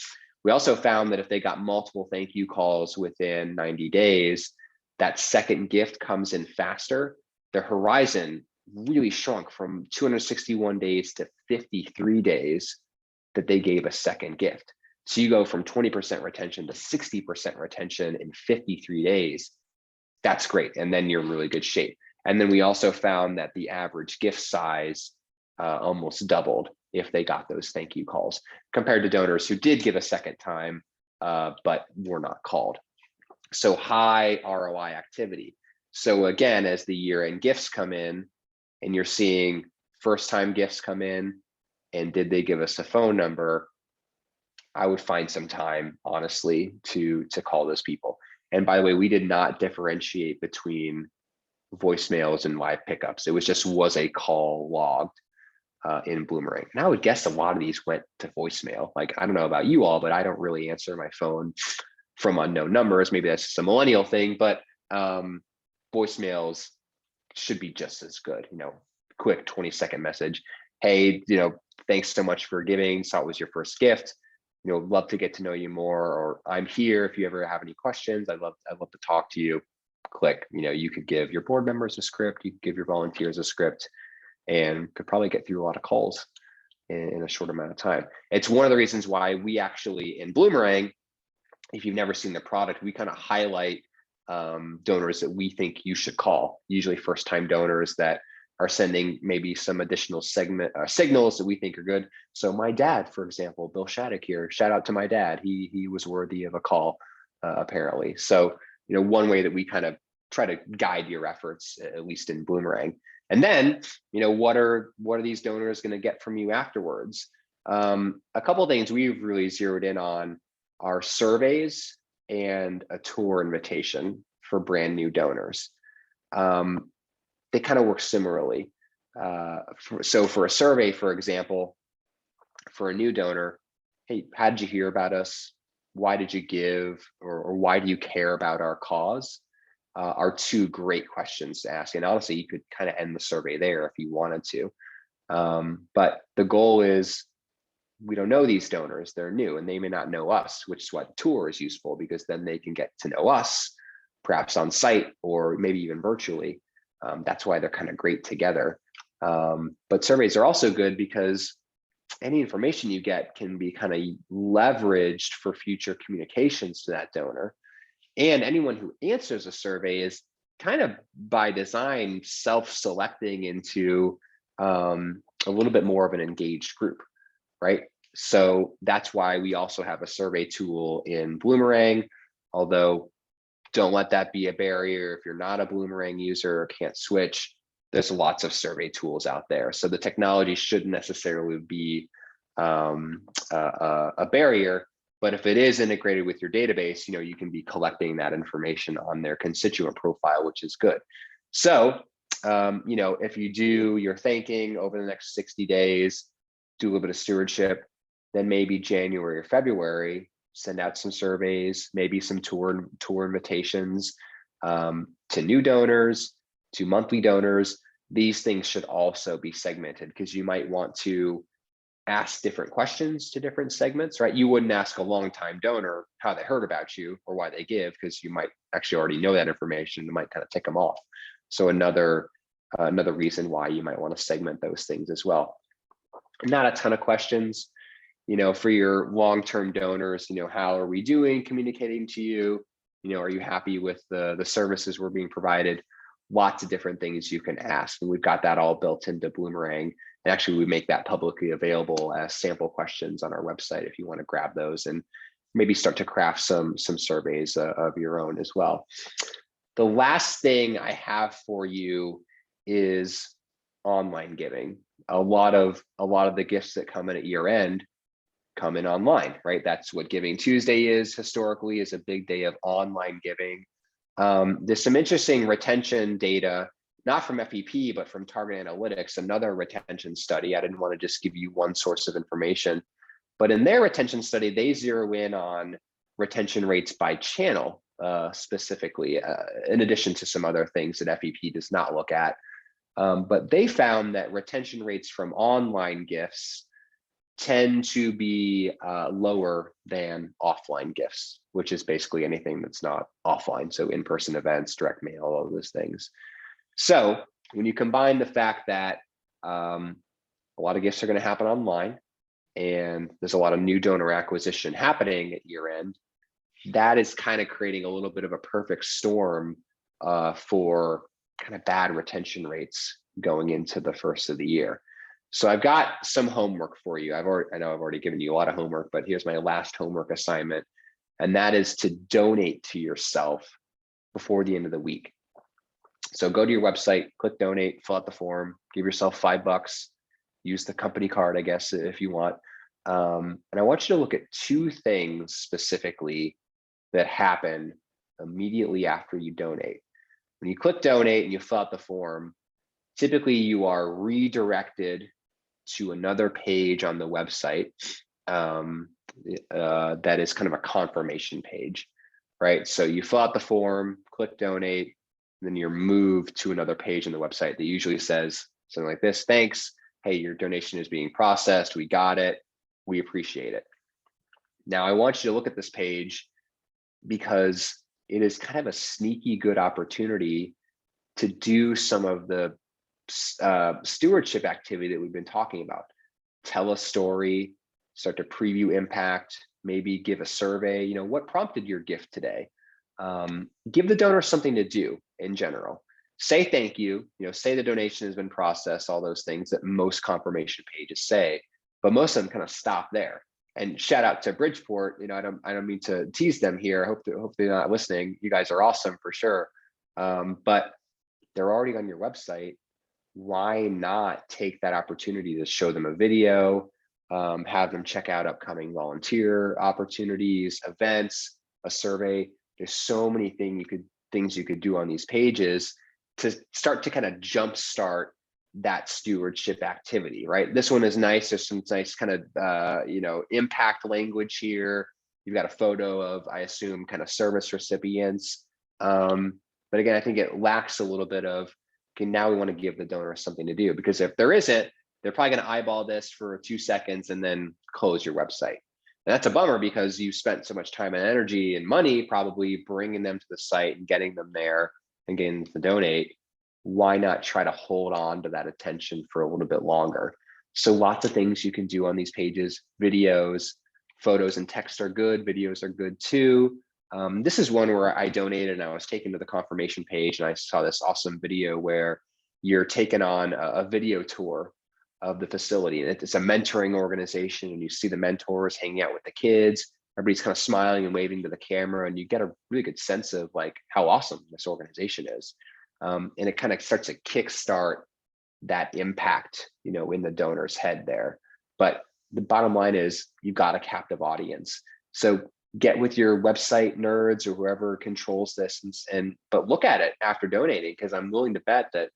We also found that if they got multiple thank you calls within 90 days, that second gift comes in faster. The horizon really shrunk from 261 days to 53 days that they gave a second gift. So you go from 20% retention to 60% retention in 53 days. That's great. And then you're in really good shape. And then we also found that the average gift size almost doubled if they got those thank you calls compared to donors who did give a second time, but were not called. So high ROI activity. So again, as the year-end gifts come in and you're seeing first-time gifts come in, and did they give us a phone number, I would find some time, honestly, to call those people. And by the way, we did not differentiate between voicemails and live pickups. It was a call logged in Bloomerang. And I would guess a lot of these went to voicemail. Like, I don't know about you all, but I don't really answer my phone from unknown numbers. Maybe that's just a millennial thing, but voicemails should be just as good. Quick 20-second message. Hey, thanks so much for giving. Saw it was your first gift. Love to get to know you more, or I'm here if you ever have any questions. I'd love to talk to you. Click. You could give your board members a script. You could give your volunteers a script, and could probably get through a lot of calls in a short amount of time. It's one of the reasons why we actually in Bloomerang, if you've never seen the product, we kind of highlight donors that we think you should call. Usually first-time donors that are sending maybe some additional signals that we think are good. So my dad, for example, Bill Shattuck here, shout out to my dad. He was worthy of a call, apparently. So, one way that we kind of try to guide your efforts, at least in Bloomerang. And then, what are these donors going to get from you afterwards? A couple of things we've really zeroed in on are surveys and a tour invitation for brand new donors. They kind of work similarly. So for a survey, for example, for a new donor, hey, how did you hear about us? Why did you give? Or why do you care about our cause? Are 2 great questions to ask. And honestly, you could kind of end the survey there if you wanted to. But the goal is, we don't know these donors, they're new, and they may not know us, which is why the tour is useful, because then they can get to know us, perhaps on site or maybe even virtually. That's why they're kind of great together. But surveys are also good because any information you get can be kind of leveraged for future communications to that donor. And anyone who answers a survey is kind of by design self-selecting into a little bit more of an engaged group, right? So that's why we also have a survey tool in Bloomerang, although don't let that be a barrier. If you're not a Bloomerang user or can't switch, there's lots of survey tools out there. So the technology shouldn't necessarily be a barrier, but if it is integrated with your database, you can be collecting that information on their constituent profile, which is good. So, if you do your thanking over the next 60 days, do a little bit of stewardship, then maybe January or February, send out some surveys, maybe some tour invitations to new donors, to monthly donors. These things should also be segmented, because you might want to ask different questions to different segments, right? You wouldn't ask a longtime donor how they heard about you or why they give, because you might actually already know that information. It might kind of tick them off. So another reason why you might want to segment those things as well. Not a ton of questions. For your long-term donors, how are we doing communicating to you? Are you happy with the services we're being provided? Lots of different things you can ask. And we've got that all built into Bloomerang. And actually, we make that publicly available as sample questions on our website if you want to grab those and maybe start to craft some surveys of your own as well. The last thing I have for you is online giving. A lot of the gifts that come in at year end come in online, right? That's what Giving Tuesday is historically, is a big day of online giving. There's some interesting retention data, not from FEP, but from Target Analytics, another retention study. I didn't want to just give you one source of information, but in their retention study, they zero in on retention rates by channel specifically, in addition to some other things that FEP does not look at. But they found that retention rates from online gifts tend to be lower than offline gifts, which is basically anything that's not offline. So in-person events, direct mail, all of those things. So when you combine the fact that a lot of gifts are going to happen online, and there's a lot of new donor acquisition happening at year end, that is kind of creating a little bit of a perfect storm for kind of bad retention rates going into the first of the year. So I've got some homework for you. I know I've already given you a lot of homework, but here's my last homework assignment. And that is to donate to yourself before the end of the week. So go to your website, click donate, fill out the form, give yourself $5, use the company card, I guess, if you want. And I want you to look at 2 things specifically that happen immediately after you donate. When you click donate and you fill out the form, typically you are redirected to another page on the website that is kind of a confirmation page, right? So you fill out the form, click donate, then you're moved to another page on the website that usually says something like this: thanks, hey, your donation is being processed, we got it, we appreciate it. Now I want you to look at this page because it is kind of a sneaky good opportunity to do some of the stewardship activity that we've been talking about. Tell a story, start to preview impact, maybe give a survey. You know, what prompted your gift today? Give the donor something to do in general. Say thank you, say the donation has been processed, all those things that most confirmation pages say, but most of them kind of stop there. And shout out to Bridgeport, I don't mean to tease them here. I hope they're not listening. You guys are awesome for sure. But they're already on your website. Why not take that opportunity to show them a video, have them check out upcoming volunteer opportunities, events, a survey? There's so many things you could do on these pages to start to kind of jumpstart that stewardship activity, right? This one is nice. There's some nice kind of, impact language here. You've got a photo of, I assume, kind of service recipients. But again, I think it lacks a little bit of, okay, now we want to give the donor something to do, because if there isn't, they're probably going to eyeball this for 2 seconds and then close your website. And that's a bummer, because you spent so much time and energy and money probably bringing them to the site and getting them there and getting them to donate. Why not try to hold on to that attention for a little bit longer? So lots of things you can do on these pages. Videos, photos and text are good. Videos are good too. This is one where I donated and I was taken to the confirmation page and I saw this awesome video where you're taken on a video tour of the facility. And it's a mentoring organization, and you see the mentors hanging out with the kids. Everybody's kind of smiling and waving to the camera, and you get a really good sense of like how awesome this organization is. And it kind of starts to kickstart that impact, in the donor's head there. But the bottom line is you've got a captive audience. So get with your website nerds or whoever controls this but look at it after donating, because I'm willing to bet that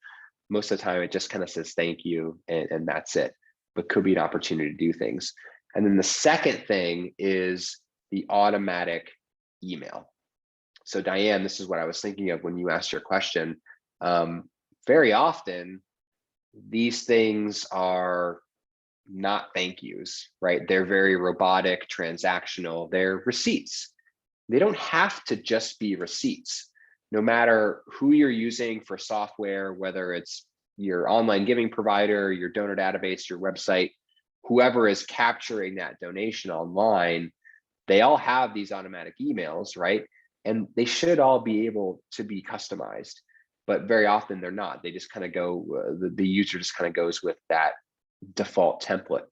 most of the time it just kind of says thank you and that's it, but could be an opportunity to do things. And then the second thing is the automatic email. So Diane, this is what I was thinking of when you asked your question. Very often, these things are not thank yous, right? They're very robotic, transactional. They're receipts. They don't have to just be receipts. No matter who you're using for software, whether it's your online giving provider, your donor database, your website, whoever is capturing that donation online, they all have these automatic emails, right? And they should all be able to be customized, but very often they're not. They just kind of go, the user just kind of goes with that default template.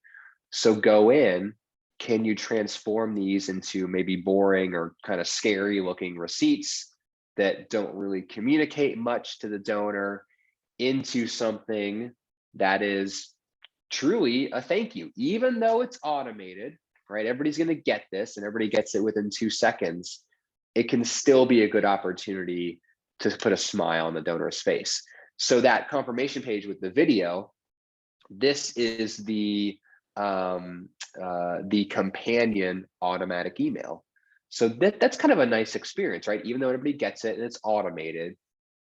So go in, can you transform these into maybe boring or kind of scary looking receipts that don't really communicate much to the donor? into something that is truly a thank you, even though it's automated, right? Everybody's going to get this and everybody gets it within 2 seconds. It can still be a good opportunity to put a smile on the donor's face. So that confirmation page with the video, this is the companion automatic email. So that's kind of a nice experience, right? Even though everybody gets it and it's automated,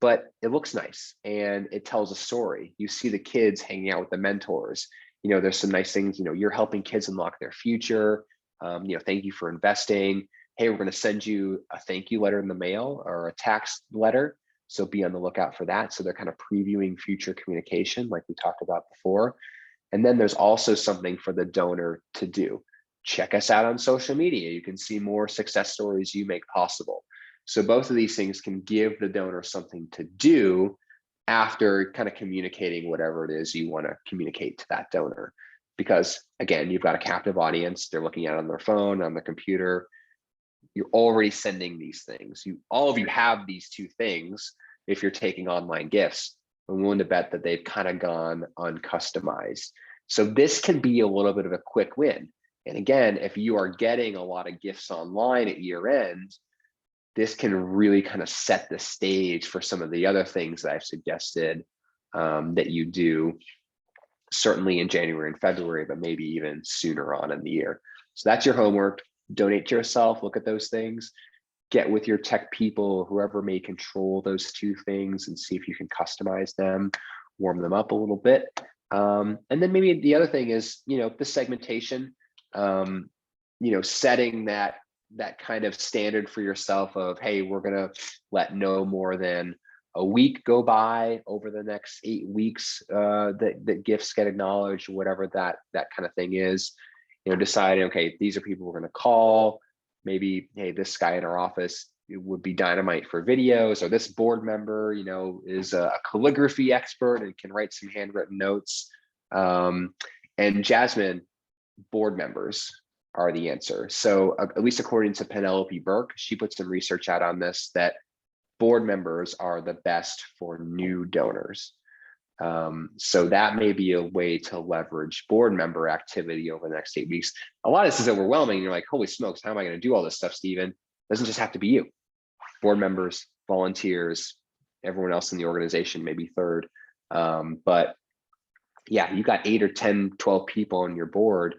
but it looks nice and it tells a story. You see the kids hanging out with the mentors. There's some nice things. You're helping kids unlock their future. Thank you for investing. Hey, we're going to send you a thank you letter in the mail or a tax letter. So be on the lookout for that. So they're kind of previewing future communication like we talked about before. And then there's also something for the donor to do. Check us out on social media. You can see more success stories you make possible. So both of these things can give the donor something to do after kind of communicating whatever it is you want to communicate to that donor. Because again, you've got a captive audience. They're looking at it on their phone, on their computer. You're already sending these things. All of you have these two things if you're taking online gifts. I'm willing to bet that they've kind of gone uncustomized. So this can be a little bit of a quick win. And again, if you are getting a lot of gifts online at year end, this can really kind of set the stage for some of the other things that I've suggested that you do, certainly in January and February, but maybe even sooner on in the year. So that's your homework. Donate to yourself, look at those things, get with your tech people, whoever may control those two things, and see if you can customize them, warm them up a little bit. And then maybe the other thing is, the segmentation, setting that kind of standard for yourself of, hey, we're going to let no more than a week go by over the next 8 weeks that gifts get acknowledged, whatever that kind of thing is. Deciding, okay, these are people we're going to call. Maybe, hey, this guy in our office, it would be dynamite for videos, or this board member, is a calligraphy expert and can write some handwritten notes. And Jasmine, board members are the answer. So at least according to Penelope Burke, she put some research out on this, that board members are the best for new donors. So that may be a way to leverage board member activity over the next 8 weeks. A lot of this is overwhelming. You're like, holy smokes, how am I going to do all this stuff, Stephen? It doesn't just have to be you. Board members, volunteers, everyone else in the organization, maybe third. But yeah, you got 8 or 10, 12 people on your board.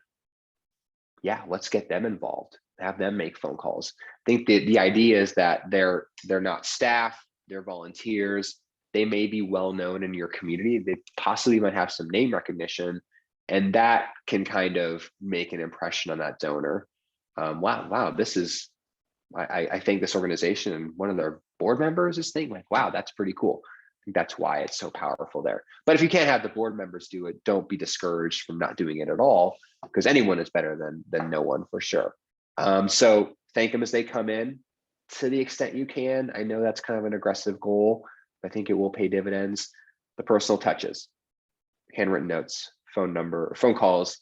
Yeah, let's get them involved. Have them make phone calls. I think the idea is that they're not staff, they're volunteers. They may be well known in your community. They possibly might have some name recognition, and that can kind of make an impression on that donor. Wow, this is, I think this organization and one of their board members is thinking like, wow, that's pretty cool. I think that's why it's so powerful there. But if you can't have the board members do it, don't be discouraged from not doing it at all, because anyone is better than no one for sure. So thank them as they come in to the extent you can. I know that's kind of an aggressive goal. I think it will pay dividends. The personal touches, handwritten notes, phone calls,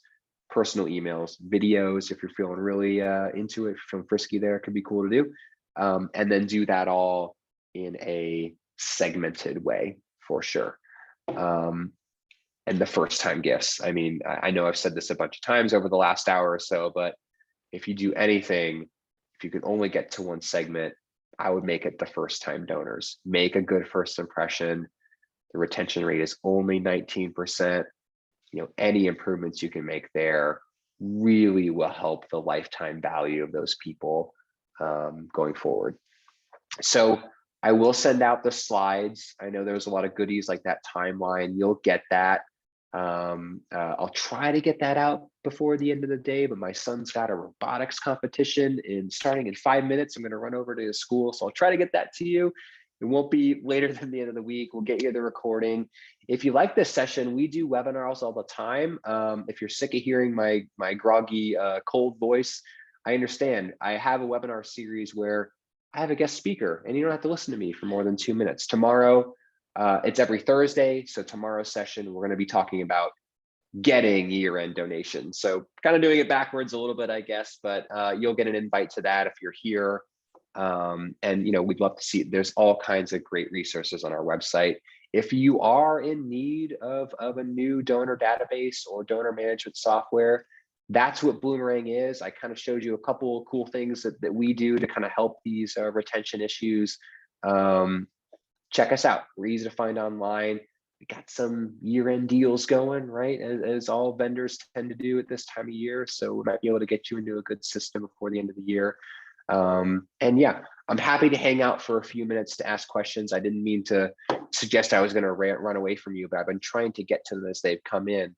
personal emails, videos. If you're feeling really into it, feeling frisky there, it could be cool to do. And then do that all in a segmented way for sure. And the first time gifts. I mean, I know I've said this a bunch of times over the last hour or so, but if you do anything, if you can only get to one segment, I would make it the first time donors. Make a good first impression. The retention rate is only 19%. Any improvements you can make there really will help the lifetime value of those people going forward. So I will send out the slides. I know there's a lot of goodies like that timeline. You'll get that. I'll try to get that out before the end of the day, but my son's got a robotics competition starting in 5 minutes. I'm going to run over to his school, so I'll try to get that to you. It won't be later than the end of the week. We'll get you the recording. If you like this session, we do webinars all the time. If you're sick of hearing my groggy, cold voice, I understand. I have a webinar series where I have a guest speaker, and you don't have to listen to me for more than 2 minutes. Tomorrow, it's every Thursday. So tomorrow's session, we're going to be talking about getting year-end donations. So kind of doing it backwards a little bit, I guess, but you'll get an invite to that if you're here. And we'd love to see, there's all kinds of great resources on our website. if you are in need of a new donor database or donor management software, that's what Bloomerang is. I kind of showed you a couple of cool things that we do to kind of help these retention issues. Check us out. We're easy to find online. We got some year-end deals going, right? As all vendors tend to do at this time of year. So we might be able to get you into a good system before the end of the year. And yeah, I'm happy to hang out for a few minutes to ask questions. I didn't mean to suggest I was going to run away from you, but I've been trying to get to them as they've come in.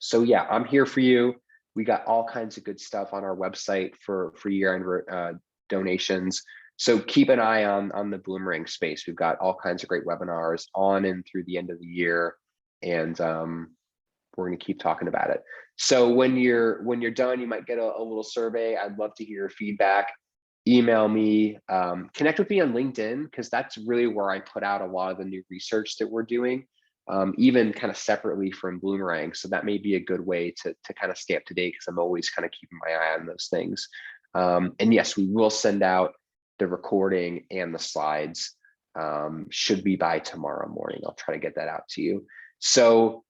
So yeah, I'm here for you. We got all kinds of good stuff on our website for year-end donations. So keep an eye on the Bloomerang space. We've got all kinds of great webinars on and through the end of the year, and we're going to keep talking about it. So when you're done, you might get a little survey. I'd love to hear your feedback. Email me, connect with me on LinkedIn, because that's really where I put out a lot of the new research that we're doing, even kind of separately from Bloomerang. So that may be a good way to kind of stay up to date, because I'm always kind of keeping my eye on those things. And yes, we will send out the recording and the slides, should be by tomorrow morning. I'll try to get that out to you. So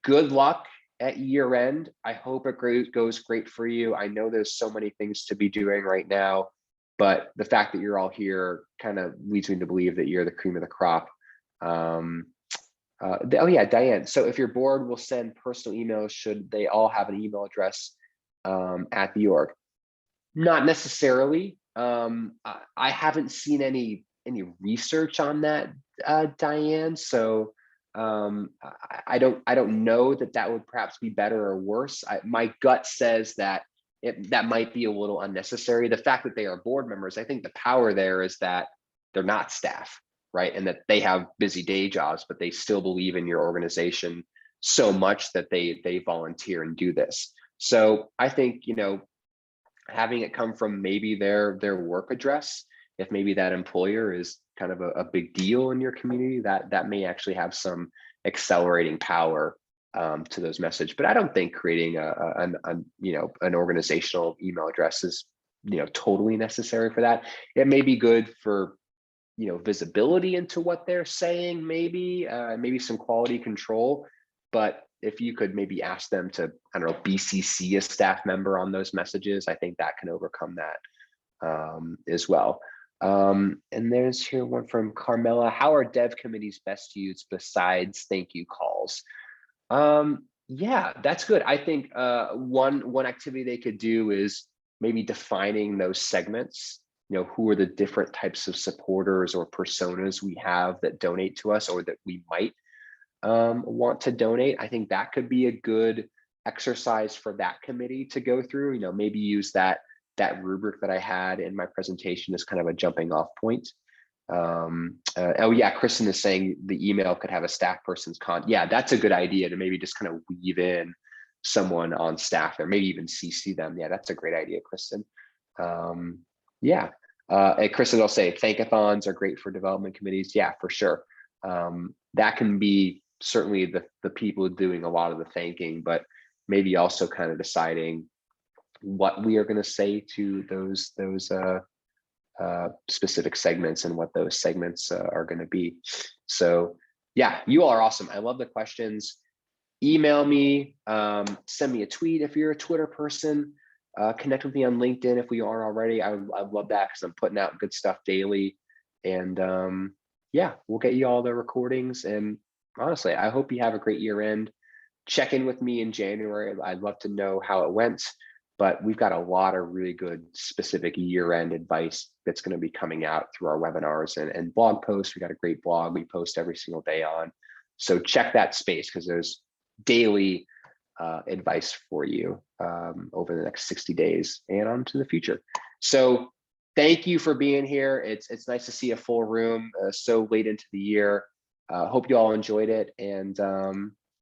good luck at year end. I hope it goes great for you. I know there's so many things to be doing right now, but the fact that you're all here kind of leads me to believe that you're the cream of the crop. Oh yeah, Diane. So if your board will send personal emails, should they all have an email address at the org? Not necessarily. I haven't seen any research on that, Diane. So I don't know that would perhaps be better or worse. My gut says that that might be a little unnecessary. The fact that they are board members, I think the power there is that they're not staff, right? And that they have busy day jobs, but they still believe in your organization so much that they volunteer and do this. So I think, having it come from maybe their work address, if maybe that employer is kind of a big deal in your community, that may actually have some accelerating power to those messages. But I don't think creating an organizational email address is totally necessary for that. It may be good for visibility into what they're saying, maybe some quality control. But if you could maybe ask them to, I don't know, BCC a staff member on those messages, I think that can overcome that as well. And there's here one from Carmela. How are dev committees best used besides thank you calls? Yeah, that's good. I think one activity they could do is maybe defining those segments. Who are the different types of supporters or personas we have that donate to us, or that we might want to donate. I think that could be a good exercise for that committee to go through. Maybe use that rubric that I had in my presentation as kind of a jumping off point. Oh yeah, Kristen is saying the email could have a staff person's yeah, that's a good idea, to maybe just kind of weave in someone on staff, or maybe even CC them. Yeah, that's a great idea, Kristen. Yeah, and Kristen will say thankathons are great for development committees. Yeah, for sure. That can be certainly the people doing a lot of the thanking, but maybe also kind of deciding what we are going to say to those specific segments, and what those segments are going to be. So yeah, you all are awesome. I love the questions. Email me, send me a tweet if you're a Twitter person, connect with me on LinkedIn if we aren't already. I'd love that, because I'm putting out good stuff daily. And yeah, we'll get you all the recordings. And honestly, I hope you have a great year end. Check in with me in January. I'd love to know how it went, but we've got a lot of really good specific year end advice that's going to be coming out through our webinars and blog posts. We got a great blog we post every single day on. So check that space, because there's daily advice for you over the next 60 days and on to the future. So thank you for being here. It's nice to see a full room so late into the year. Hope you all enjoyed it. And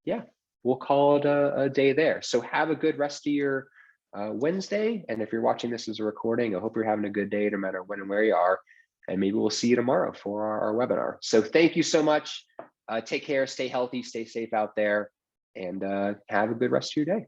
yeah, we'll call it a day there. So have a good rest of your Wednesday. And if you're watching this as a recording, I hope you're having a good day no matter when and where you are. And maybe we'll see you tomorrow for our webinar. So thank you so much. Take care, stay healthy, stay safe out there, and have a good rest of your day.